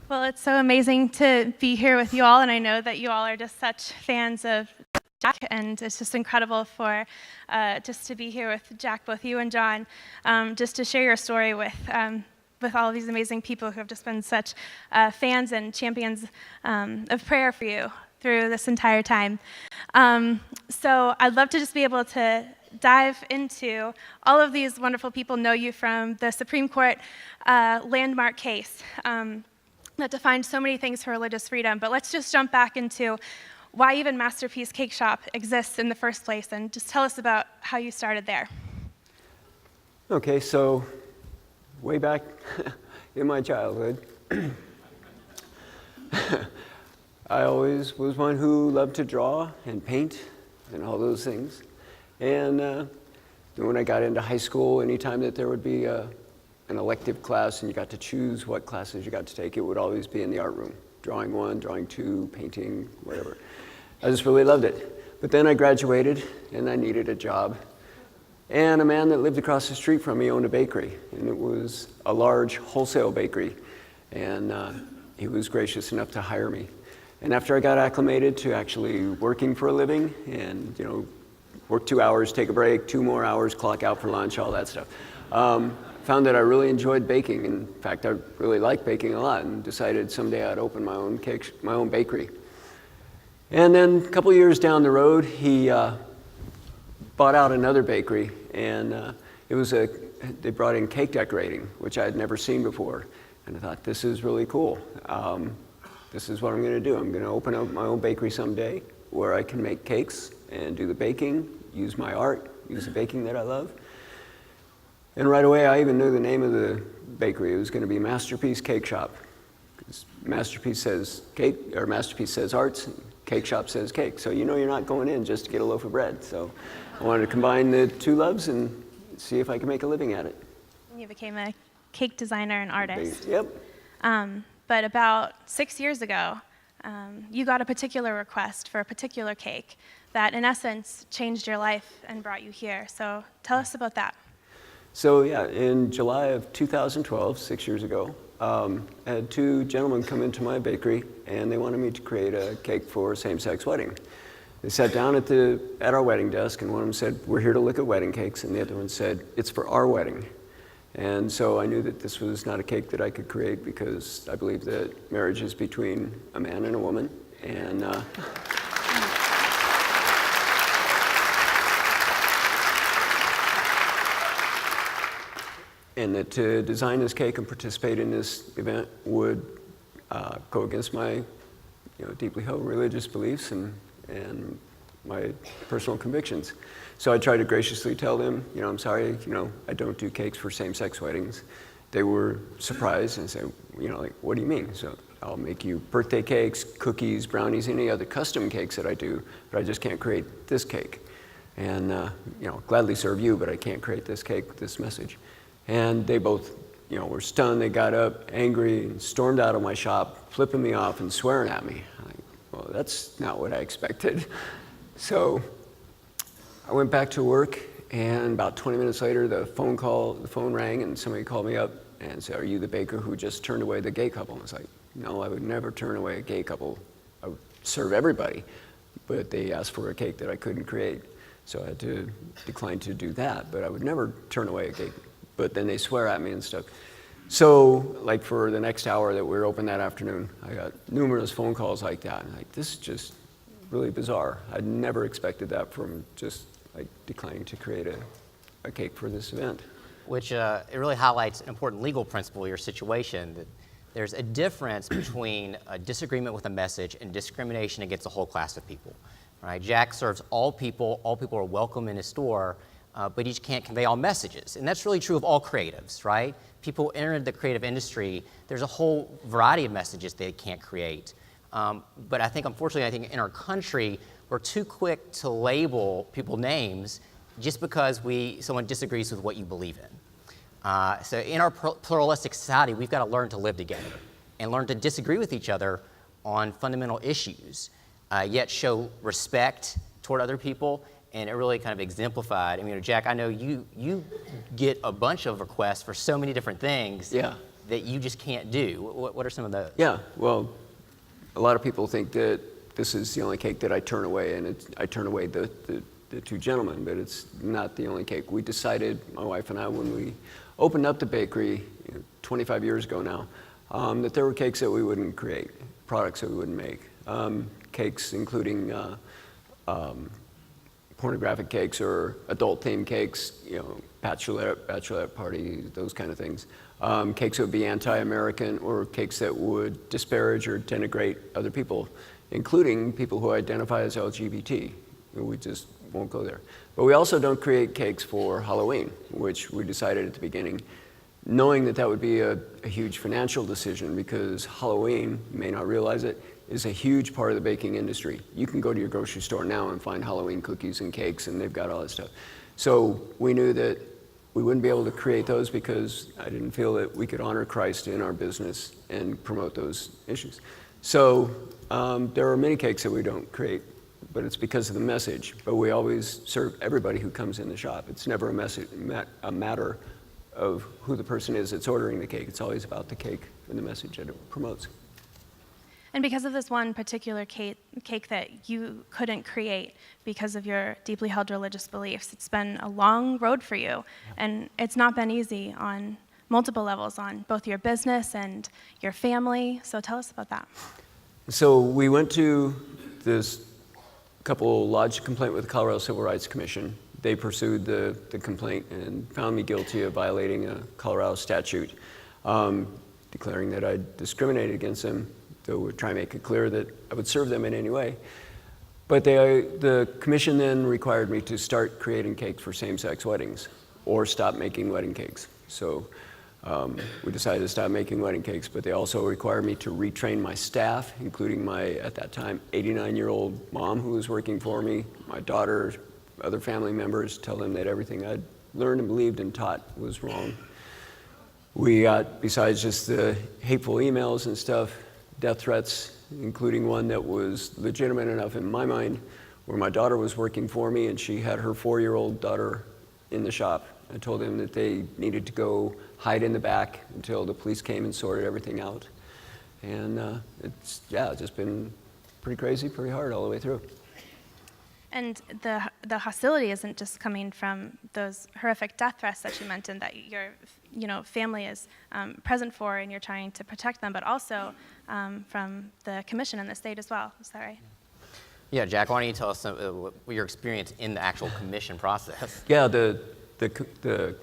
Well, it's so amazing to be here with you all, and I know that you all are just such fans of Jack, and it's just incredible for just to be here with Jack, both you and John, just to share your story with all of these amazing people who have just been such fans and champions of prayer for you through this entire time. So I'd love to just be able to dive into all of these wonderful people know you from the Supreme Court landmark case that defined so many things for religious freedom. But let's just jump back into why even Masterpiece Cake Shop exists in the first place, and just tell us about how you started there. Okay, so way back in my childhood, I always was one who loved to draw and paint and all those things. And when I got into high school, anytime that there would be an elective class and you got to choose what classes you got to take, it would always be in the art room. Drawing 1, drawing 2, painting, whatever. I just really loved it. But then I graduated and I needed a job. And a man that lived across the street from me owned a bakery, and it was a large wholesale bakery. And he was gracious enough to hire me. And after I got acclimated to actually working for a living and, work 2 hours, take a break, 2 more hours, clock out for lunch, all that stuff, found that I really enjoyed baking. In fact, I really liked baking a lot, and decided someday I'd open my own bakery. And then a couple years down the road, he bought out another bakery, and they brought in cake decorating, which I had never seen before. And I thought, this is really cool. This is what I'm going to do. I'm going to open up my own bakery someday where I can make cakes and do the baking, use my art, use the baking that I love. And right away, I even knew the name of the bakery. It was going to be Masterpiece Cake Shop. Because Masterpiece says cake, or Masterpiece says arts, and Cake Shop says cake. So you're not going in just to get a loaf of bread. So I wanted to combine the two loves and see if I could make a living at it. You became a cake designer and artist. Yep. But about 6 years ago, you got a particular request for a particular cake that, in essence, changed your life and brought you here. So tell us about that. So yeah, in July of 2012, 6 years ago, I had 2 gentlemen come into my bakery, and they wanted me to create a cake for a same-sex wedding. They sat down at our wedding desk, and one of them said, "We're here to look at wedding cakes," and the other one said, "It's for our wedding." And so I knew that this was not a cake that I could create, because I believe that marriage is between a man and a woman. And that to design this cake and participate in this event would go against my deeply held religious beliefs and my personal convictions. So I tried to graciously tell them, I'm sorry, I don't do cakes for same-sex weddings. They were surprised and said, what do you mean? So I'll make you birthday cakes, cookies, brownies, any other custom cakes that I do, but I just can't create this cake. And, gladly serve you, but I can't create this cake with this message. And they both, were stunned. They got up angry and stormed out of my shop, flipping me off and swearing at me. I'm like, well, that's not what I expected. So I went back to work, and about 20 minutes later, the phone rang, and somebody called me up and said, "Are you the baker who just turned away the gay couple?" And I was like, "No, I would never turn away a gay couple. I would serve everybody." But they asked for a cake that I couldn't create, so I had to decline to do that. But I would never turn away a cake. But then they swear at me and stuff. So, for the next hour that we were open that afternoon, I got numerous phone calls like that. And this is just really bizarre. I'd never expected that from just declining to create a cake for this event. Which it really highlights an important legal principle in your situation, that there's a difference between a disagreement with a message and discrimination against a whole class of people. Right? Jack serves all people are welcome in his store, but each can't convey all messages. And that's really true of all creatives, right? People enter the creative industry, there's a whole variety of messages they can't create. But unfortunately, I think in our country, we're too quick to label people names just because someone disagrees with what you believe in. So in our pluralistic society, we've got to learn to live together and learn to disagree with each other on fundamental issues, yet show respect toward other people. And it really kind of exemplified. Jack, I know you get a bunch of requests for so many different things. Yeah. that you just can't do? What are some of those? Yeah, well, a lot of people think that this is the only cake that I turn away, and I turn away the two gentlemen, but it's not the only cake. We decided, my wife and I, when we opened up the bakery 25 years ago now, that there were cakes that we wouldn't create, products that we wouldn't make. Cakes including pornographic cakes or adult-themed cakes, bachelorette party, those kind of things. Cakes that would be anti-American, or cakes that would disparage or denigrate other people, including people who identify as LGBT. We just won't go there. But we also don't create cakes for Halloween, which we decided at the beginning, knowing that that would be a huge financial decision, because Halloween, you may not realize it, is a huge part of the baking industry. You can go to your grocery store now and find Halloween cookies and cakes, and they've got all that stuff. So we knew that we wouldn't be able to create those because I didn't feel that we could honor Christ in our business and promote those issues. So there are many cakes that we don't create, but it's because of the message. But we always serve everybody who comes in the shop. It's never a matter of who the person is that's ordering the cake. It's always about the cake and the message that it promotes. And because of this one particular cake that you couldn't create because of your deeply held religious beliefs, it's been a long road for you. And it's not been easy on multiple levels, on both your business and your family. So tell us about that. So we went to this couple lodged a complaint with the Colorado Civil Rights Commission. They pursued the complaint and found me guilty of violating a Colorado statute, declaring that I discriminated against them. They would try to make it clear that I would serve them in any way. But the commission then required me to start creating cakes for same-sex weddings or stop making wedding cakes. So we decided to stop making wedding cakes, but they also required me to retrain my staff, including my, at that time, 89-year-old mom who was working for me, my daughter, other family members, tell them that everything I'd learned and believed and taught was wrong. We got, besides just the hateful emails and stuff, death threats, including one that was legitimate enough in my mind, where my daughter was working for me and she had her 4-year-old daughter in the shop. I told them that they needed to go hide in the back until the police came and sorted everything out. And it's just been pretty crazy, pretty hard all the way through. And the hostility isn't just coming from those horrific death threats that you mentioned that your family is present for and you're trying to protect them, but also from the commission and the state as well. Is that right? Yeah, Jack, why don't you tell us your experience in the actual commission process? Yeah, the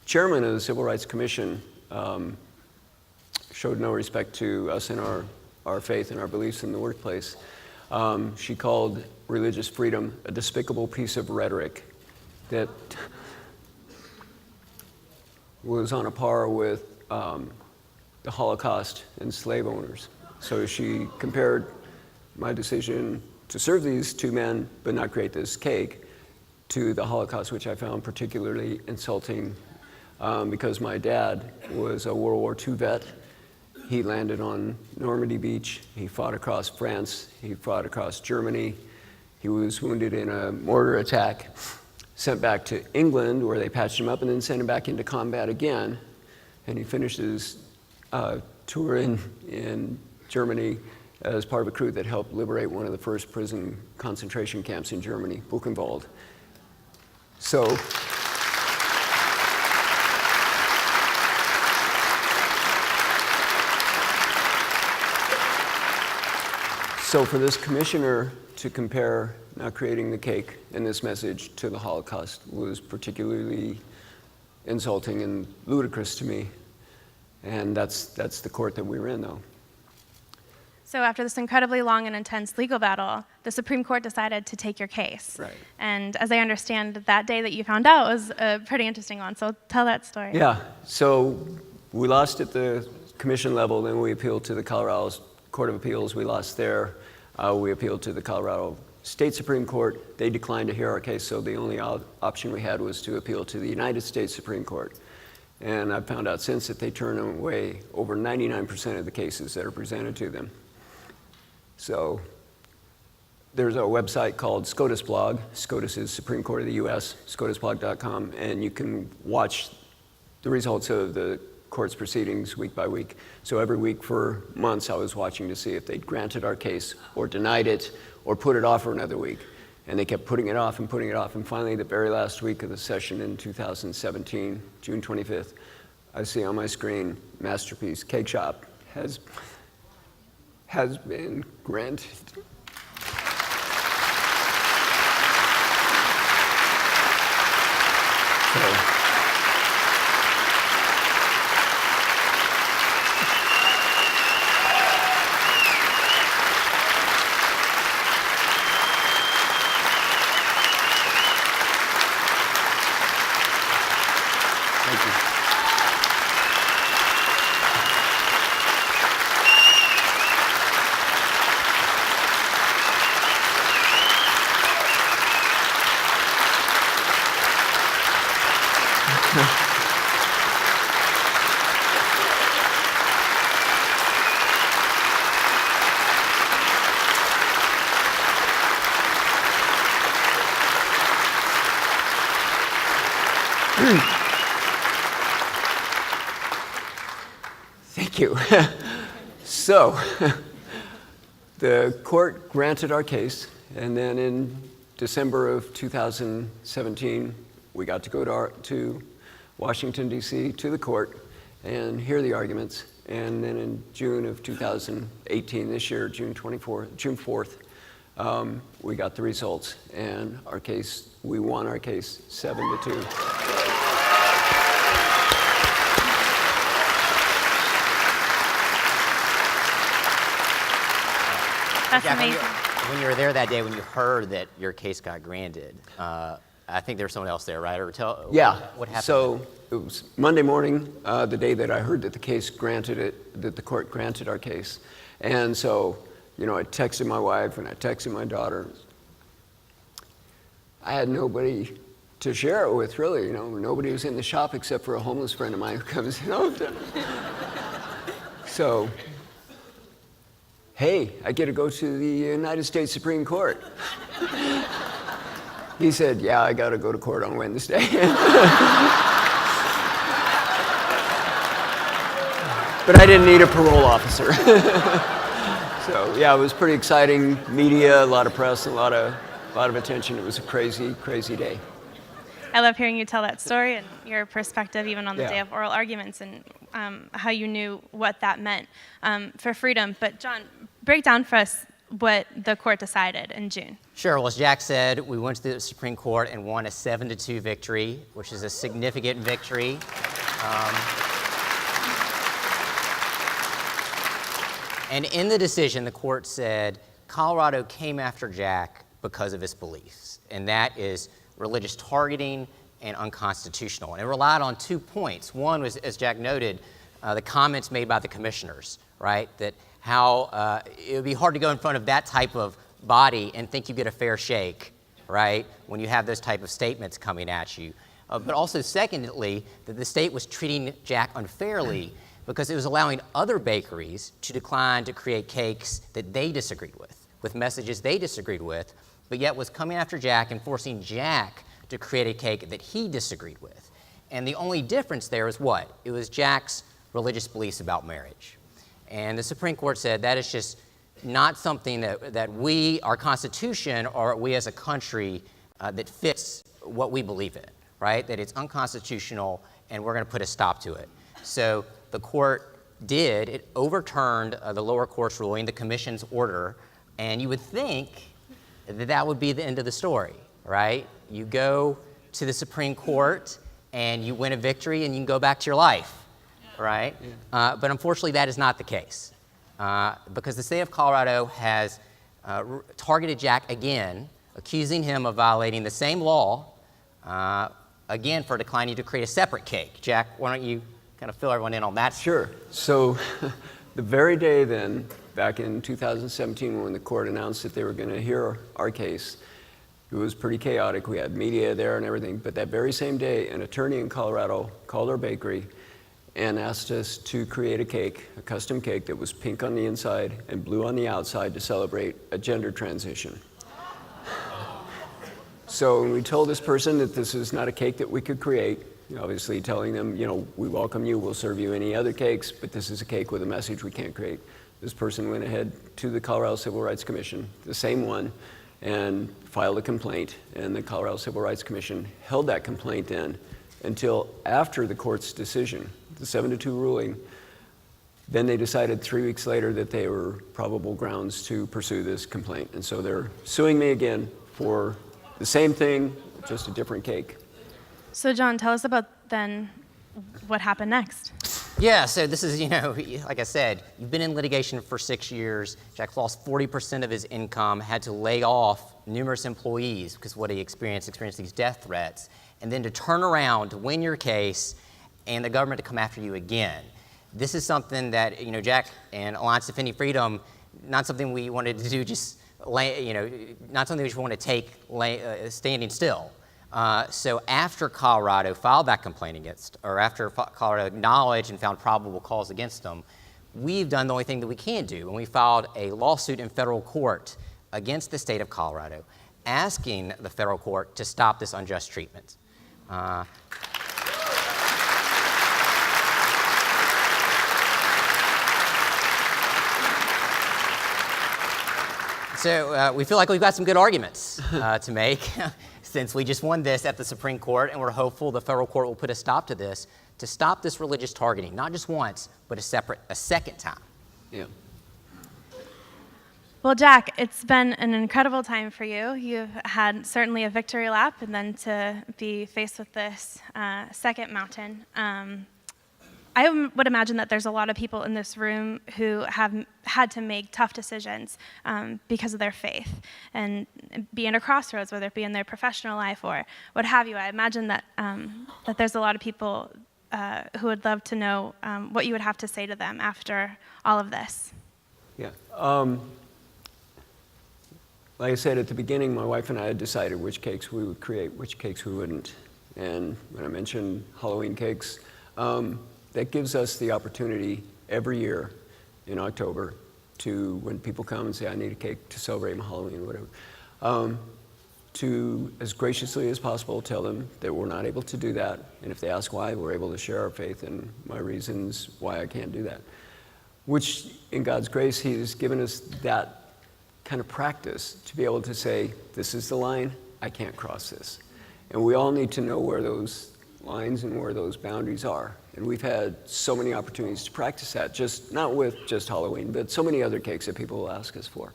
chairman of the Civil Rights Commission showed no respect to us and our faith and our beliefs in the workplace. She called religious freedom a despicable piece of rhetoric that was on a par with the Holocaust and slave owners. So she compared my decision to serve these two men but not create this cake to the Holocaust, which I found particularly insulting because my dad was a World War II vet. He landed on Normandy Beach. He fought across France. He fought across Germany. He was wounded in a mortar attack, sent back to England where they patched him up and then sent him back into combat again. And he finished his tour in Germany as part of a crew that helped liberate one of the first prison concentration camps in Germany, Buchenwald. So for this commissioner to compare not creating the cake and this message to the Holocaust was particularly insulting and ludicrous to me. And that's the court that we were in, though. So after this incredibly long and intense legal battle, the Supreme Court decided to take your case. Right. And as I understand, that day that you found out was a pretty interesting one. So tell that story. Yeah. So we lost at the commission level, then we appealed to the Colorado Court of Appeals. We lost there. We appealed to the Colorado State Supreme Court. They declined to hear our case, so the only option we had was to appeal to the United States Supreme Court. And I've found out since that they turn away over 99% of the cases that are presented to them. So there's a website called SCOTUS blog. SCOTUS is Supreme Court of the U.S., scotusblog.com, and you can watch the results of the court's proceedings week by week. So every week for months, I was watching to see if they'd granted our case or denied it or put it off for another week. And they kept putting it off and putting it off. And finally, the very last week of the session in 2017, June 25th, I see on my screen, Masterpiece Cake Shop has been granted. So, thank you. Thank you. So, the court granted our case, and then in December of 2017, we got to go to Washington, D.C., to the court and hear the arguments. And then in June of 2018, this year, June 4th, we got the results, and our case, we won our case 7-2. That's Jack, amazing. When you were there that day, when you heard that your case got granted, I think there was someone else there, right? Or Yeah. What happened? So it was Monday morning, the day that I heard that the court granted our case. And so, I texted my wife and I texted my daughter. I had nobody to share it with, really. Nobody was in the shop except for a homeless friend of mine who comes in all the time. So, hey, I get to go to the United States Supreme Court. He said, yeah, I got to go to court on Wednesday. But I didn't need a parole officer. So, yeah, it was pretty exciting. Media, a lot of press, a lot of attention. It was a crazy, crazy day. I love hearing you tell that story and your perspective, even on the Yeah. day of oral arguments, and how you knew what that meant for freedom. But John, break down for us what the court decided in June. Sure. Well, as Jack said, we went to the Supreme Court and won a 7-2 victory, which is a significant victory. And in the decision, the court said Colorado came after Jack because of his beliefs, and that is religious targeting and unconstitutional. And it relied on 2 points. One was, as Jack noted, the comments made by the commissioners, right? That how it would be hard to go in front of that type of body and think you get a fair shake, right? When you have those type of statements coming at you. But also, secondly, that the state was treating Jack unfairly because it was allowing other bakeries to decline to create cakes that they disagreed with messages they disagreed with, but yet was coming after Jack and forcing Jack to create a cake that he disagreed with. And the only difference there is what? It was Jack's religious beliefs about marriage. And the Supreme Court said that is just not something that we, our Constitution, or we as a country, that fits what we believe in, right? That it's unconstitutional, and we're going to put a stop to it. So the court it overturned the lower court's ruling, the commission's order, and you would think that would be the end of the story, right? You go to the Supreme Court and you win a victory and you can go back to your life, right? Yeah. But unfortunately, that is not the case because the state of Colorado has targeted Jack again, accusing him of violating the same law, again for declining to create a separate cake. Jack, why don't you kind of fill everyone in on that? Sure. So the very day then, back in 2017, when the court announced that they were going to hear our case, it was pretty chaotic. We had media there and everything. But that very same day, an attorney in Colorado called our bakery and asked us to create a cake, a custom cake that was pink on the inside and blue on the outside to celebrate a gender transition. So we told this person that this is not a cake that we could create, obviously telling them, we welcome you, we'll serve you any other cakes, but this is a cake with a message we can't create. This person went ahead to the Colorado Civil Rights Commission, the same one, and filed a complaint, and the Colorado Civil Rights Commission held that complaint in until after the court's decision, the 7-2 ruling. Then they decided 3 weeks later that they were probable grounds to pursue this complaint. And so they're suing me again for the same thing, just a different cake. So John, tell us about then what happened next. Yeah, so this is, like I said, you've been in litigation for 6 years. Jack lost 40% of his income, had to lay off numerous employees because what he experienced these death threats, and then to turn around to win your case and the government to come after you again. This is something that, Jack and Alliance Defending Freedom, not something we wanted to do not something we want to take standing still. So after Colorado filed that complaint after Colorado acknowledged and found probable cause against them, we've done the only thing that we can do, and we filed a lawsuit in federal court against the state of Colorado, asking the federal court to stop this unjust treatment. So we feel like we've got some good arguments to make since we just won this at the Supreme Court, and we're hopeful the federal court will put a stop to this, to stop this religious targeting, not just once, but a second time. Yeah. Well, Jack, it's been an incredible time for you. You've had certainly a victory lap, and then to be faced with this second mountain. I would imagine that there's a lot of people in this room who have had to make tough decisions because of their faith and be in a crossroads, whether it be in their professional life or what have you. I imagine that that there's a lot of people who would love to know what you would have to say to them after all of this. Yeah. Like I said at the beginning, my wife and I had decided which cakes we would create, which cakes we wouldn't. And when I mentioned Halloween cakes, that gives us the opportunity every year in October to, when people come and say, I need a cake to celebrate my Halloween or whatever, to, as graciously as possible, tell them that we're not able to do that. And if they ask why, we're able to share our faith and my reasons why I can't do that. Which, in God's grace, He's given us that kind of practice to be able to say, this is the line, I can't cross this. And we all need to know where those lines and where those boundaries are. And we've had so many opportunities to practice that, not with just Halloween, but so many other cakes that people will ask us for.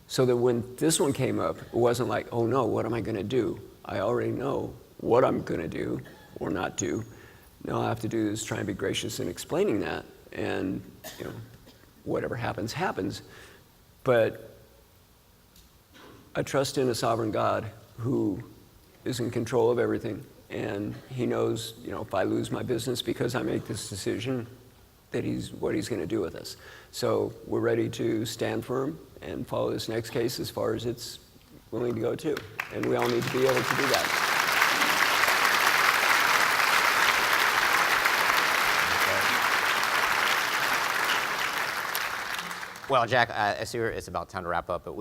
So that when this one came up, it wasn't like, oh no, what am I gonna do? I already know what I'm gonna do or not do. Now all I have to do is try and be gracious in explaining that, and whatever happens, happens. But I trust in a sovereign God who is in control of everything. And He knows, if I lose my business because I make this decision, that what He's going to do with us. So we're ready to stand firm and follow this next case as far as it's willing to go too. And we all need to be able to do that. Well, Jack, I see it's about time to wrap up, but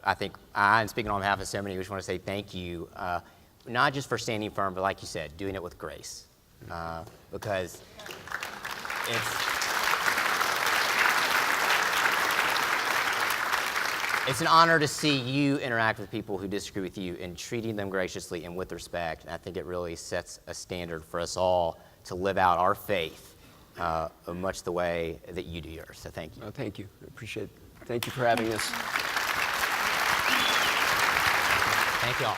I think and speaking on behalf of so many, we just want to say thank you. Not just for standing firm, but like you said, doing it with grace. Because it's an honor to see you interact with people who disagree with you and treating them graciously and with respect. And I think it really sets a standard for us all to live out our faith much the way that you do yours. So thank you. Oh, thank you. I appreciate it. Thank you for having us. Thank you all.